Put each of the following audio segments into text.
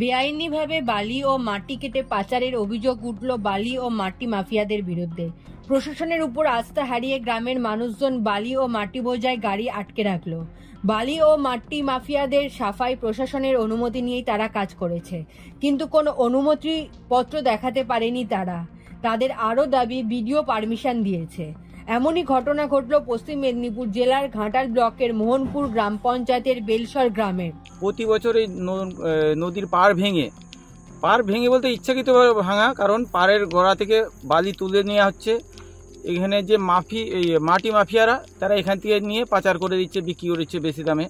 বেআইনিভাবে বালি ও মাটি কেটে পাচারের অভিযোগ উঠল বালি ও মাটি মাফিয়াদের বিরুদ্ধে। প্রশাসনের উপর আস্থা হারিয়ে গ্রামের মানুষজন বালি ও মাটি বোঝাই গাড়ি আটকে রাখলো। বালি ও মাটি মাফিয়াদের সাফাই প্রশাসনের অনুমতি নিয়েই তারা কাজ করেছে, কিন্তু কোনো অনুমতি পত্র দেখাতে পারেনি তারা। তাদের আরও দাবি বিডিও পারমিশন দিয়েছে। এমনই ঘটনা ঘটল পশ্চিম মেদিনীপুর জেলার ঘাটাল ব্লকের মোহনপুর গ্রাম পঞ্চায়েতের বেলসর গ্রামে। প্রতি বছর এই নদীর পাড় ভেঙে বলতে ইচ্ছাকৃতভাবে ভাঙা, কারণ পাড়ের গোড়া থেকে বালি তুলে নেওয়া হচ্ছে। এখানে যে মাটি মাফিয়ারা তারা এখান থেকে নিয়ে পাচার করে দিচ্ছে, বিক্রি করছে বেশি দামে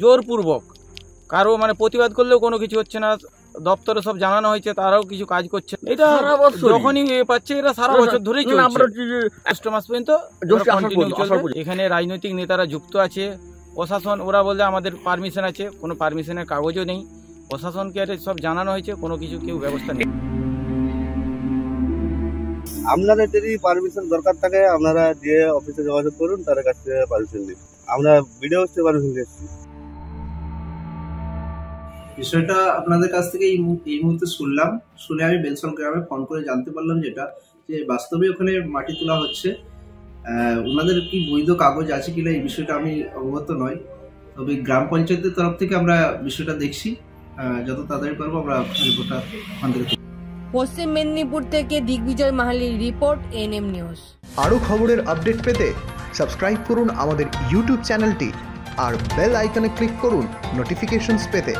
জোরপূর্বক। কারো প্রতিবাদ করলেও কোনো কিছু হচ্ছে না। দপ্তরে সব জানানো হয়েছে, তারাও কিছু কাজ করছে। এটা যখনই পাচ্ছে এরা সারা বছর ধরেই চলছে, আগস্ট মাস পর্যন্ত চলবে। এখানে রাজনৈতিক নেতারা যুক্ত আছে, প্রশাসন ওরা বলে আমাদের পারমিশন আছে, কোনো পারমিশনের কাগজও নেই। প্রশাসনকে সব জানানো হয়েছে, কোনো কিছু কেউ ব্যবস্থা নেই। আপনাদের যদি পারমিশন দরকার থাকে আপনারা যে অফিসে যোগাযোগ করুন, তার কাছ থেকে পারমিশন নিন। আমরা ভিডিও হচ্ছে পারমিশন দিচ্ছি। বিষয়টা আপনাদের কাছ থেকে এই মুহূর্তে শুনে আমি বেলসর গ্রামে ফোন করে জানতে পারলাম যে বাস্তবে ওখানে মাটি তোলা হচ্ছে। ওনাদের কি বৈধ কাগজ আছে কিনা এই বিষয়টা আমি অবগত নই, তবে গ্রাম পঞ্চায়েতের তরফ থেকে আমরা বিষয়টা দেখছি। যত তাড়াতাড়ি পারবো আমরা রিপোর্টটা ওখান থেকে। পশ্চিম মেদিনীপুর থেকে দিগ্বিজয় মাহালির রিপোর্ট, এনএম নিউজ। আরও খবরের আপডেট পেতে সাবস্ক্রাইব করুন আমাদের ইউটিউব চ্যানেলটি আর বেল আইকনে ক্লিক করুন নোটিফিকেশনস পেতে।